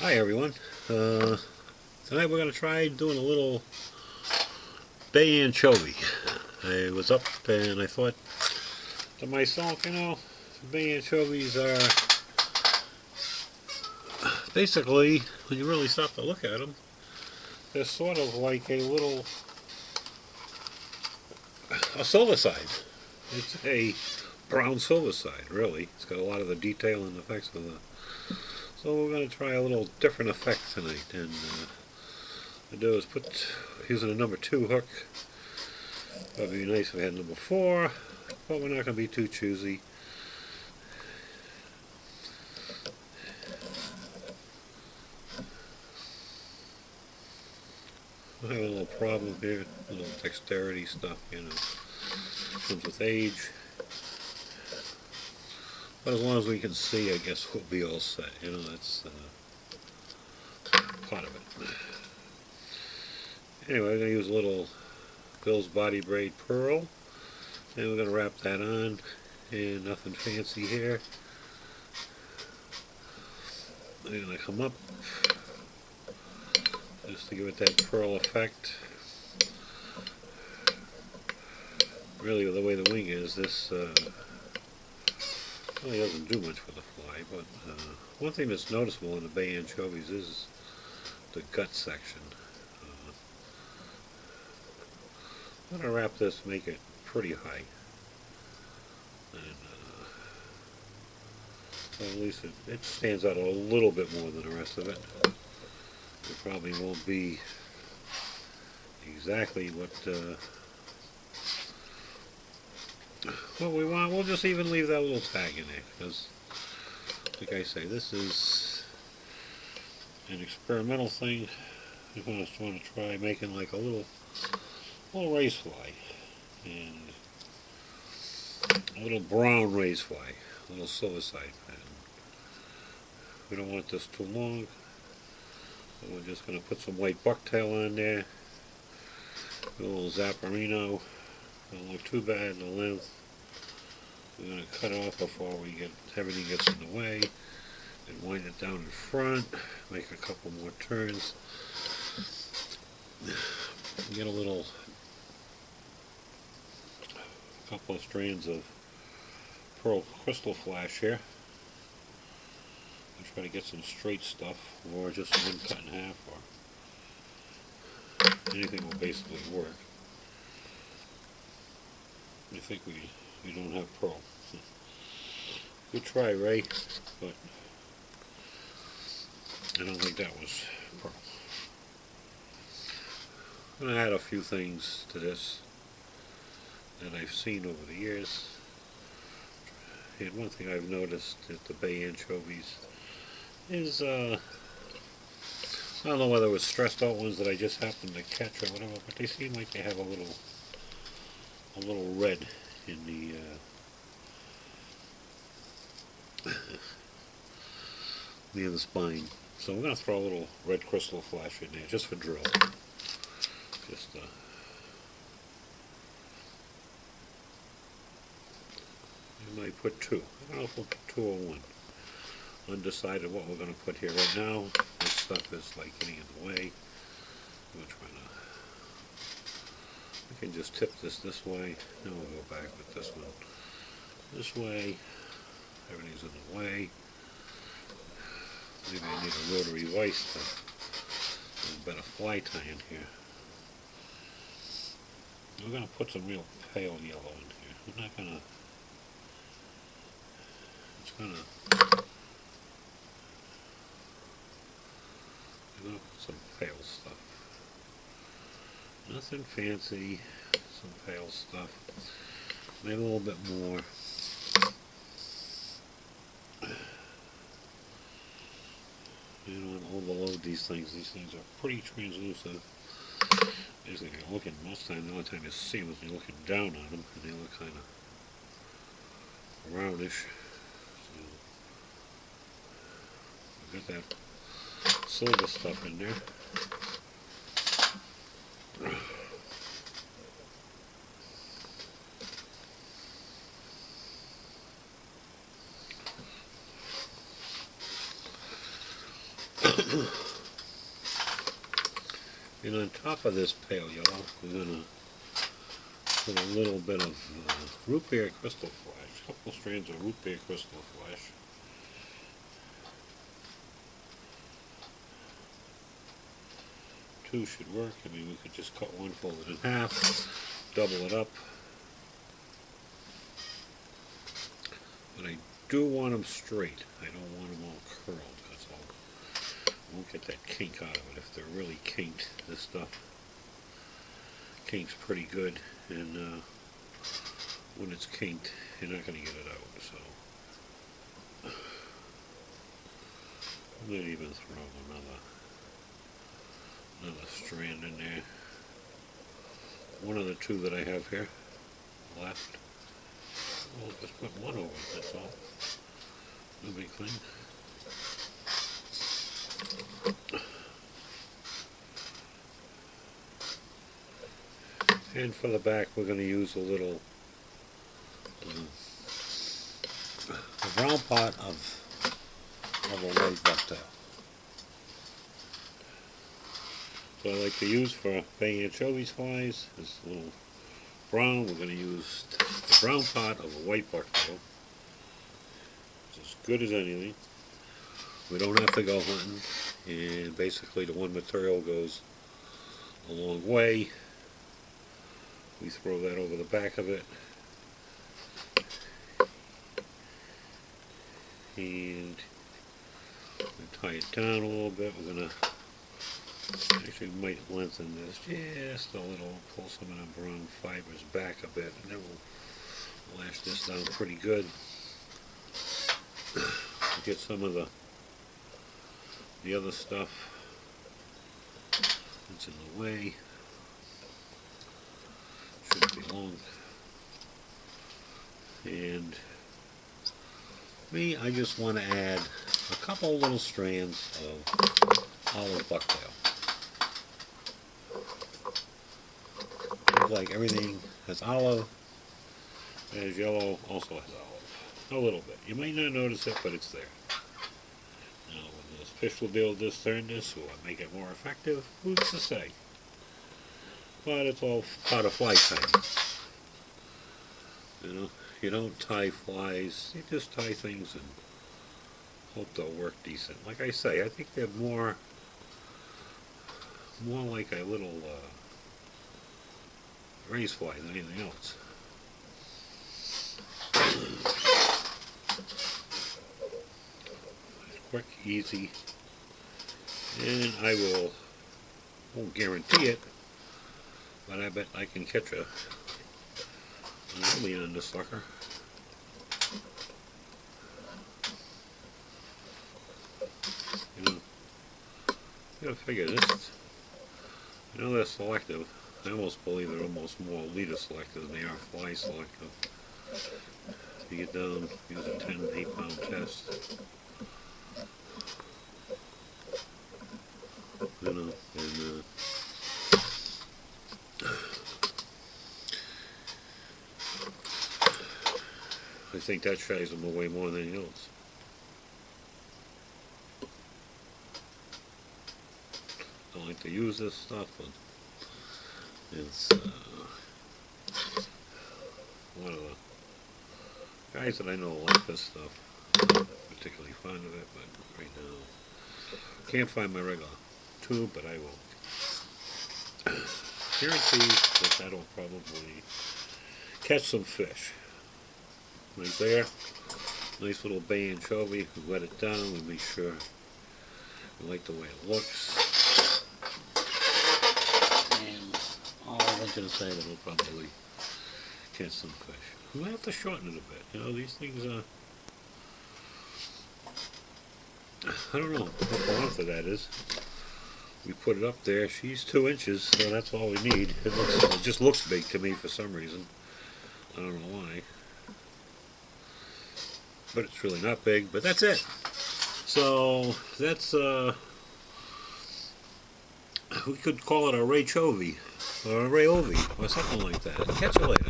Hi everyone. Tonight we're going to try doing a little Bay Anchovy. I was up and I thought to myself, Bay Anchovies are basically, when you really stop to look at them, they're sort of like a silverside. It's a brown silverside, really. It's got a lot of the detail and effects of the. So we're going to try a little different effect tonight, and what I do is using a number 2 hook. It would be nice if we had number 4, but we're not going to be too choosy. I have a little problem here, a little dexterity stuff, comes with age. But as long as we can see, I guess we'll be all set. That's part of it. Anyway, I'm going to use a little Bill's Body Braid Pearl. And we're going to wrap that on. And nothing fancy here. I'm going to come up just to give it that pearl effect. Really, the way the wing is, this really doesn't do much for the fly, but one thing that's noticeable in the Bay Anchovies is the gut section. I'm going to wrap this, make it pretty high, and so at least it stands out a little bit more than the rest of it. It probably won't be exactly what we want. We'll just even leave that little tag in there, because like I say, this is an experimental thing. I just want to try making like a little Raysfly, and a little brown Raysfly, a little silverside pattern. We don't want this too long, so we're just going to put some white bucktail on there, a little Zapparino. Don't look too bad in the length. We're going to cut off before everything gets in the way, and wind it down in front, make a couple more turns, get a couple of strands of pearl crystal flash here. I'll try to get some straight stuff, or just one cut in half, or anything will basically work. I think we don't have pearl. Good try, Ray, but I don't think that was pearl. I'm going to add a few things to this that I've seen over the years. And one thing I've noticed at the Bay Anchovies is, I don't know whether it was stressed out ones that I just happened to catch or whatever, but they seem like they have a little red in the near the spine. So we're going to throw a little red crystal flash in there just for drill. Just I might put 2. I don't know if we'll put 2 or 1. Undecided what we're going to put here right now. This stuff is like getting in the way. We're trying to. We can just tip this way. Then we'll go back with this one this way. Everything's in the way. Maybe I need a rotary vise to get a better fly tie in here. We're going to put some real pale yellow in here. We're not going to. It's going to. Put some pale stuff. Nothing fancy. Some pale stuff. Maybe a little bit more. You don't want to overload these things. These things are pretty translucent. Basically, you're looking, most of the time, the only time you see them is when you're looking down on them, and they look kind of brownish. So, we've got that silver stuff in there. And on top of this pale yellow, we're going to put a little bit of root beer crystal flash, a couple strands of root beer crystal flash. Two should work. I mean, we could just cut one, fold it in half, double it up. But I do want them straight. I don't want them all curled, that's all. I won't get that kink out of it. If they're really kinked, this stuff kinks pretty good, and when it's kinked, you're not going to get it out. So I might even throw another strand in there. One of the two that I have here left. Well, just put one over it, that's all. No big thing. And for the back, we're going to use a little a brown part of a white bucktail. So I like to use for Bay Anchovy flies this little brown. We're going to use the brown part of a white bucktail. It's as good as anything. We don't have to go hunting, and basically the one material goes a long way. We throw that over the back of it, and we tie it down a little bit. We're going to actually might lengthen this just a little, pull some of the brown fibers back a bit, and then we'll lash this down pretty good. Get some of the other stuff that's in the way. Shouldn't be long. And me, I just want to add a couple little strands of olive bucktail. Like everything has olive, as yellow also has olive. A little bit. You might not notice it, but it's there. Now, when this fish will be able to discern this, will it make it more effective? Who's to say? But it's all part of fly tying. You know, you don't tie flies, you just tie things and hope they'll work decent. Like I say, I think they're more like a little Raysfly than anything else. Quick, easy, and I won't guarantee it, but I bet I can catch a lily on this sucker. You know, you gotta figure this. You know they're selective. I almost believe they're almost more leader selective than they are fly selective. You get down, use a 10, 8-pound test. You know, and I think that shies them away more than anything else. I don't like to use this stuff, but it's one of the guys that I know like this stuff. I'm not particularly fond of it, but right now can't find my regular tube, but I will guarantee that that'll probably catch some fish. Right there, nice little Bay Anchovy. We wet it down. We make sure we like the way it looks. And all I'm going to say that we'll probably catch some fish. We'll have to shorten it a bit. You know, these things I don't know what the length of that is. We put it up there. She's 2 inches, so that's all we need. It just looks big to me for some reason. I don't know why. But it's really not big, but that's it. So that's we could call it a Raychovy or a Raychovy or something like that. Catch you later.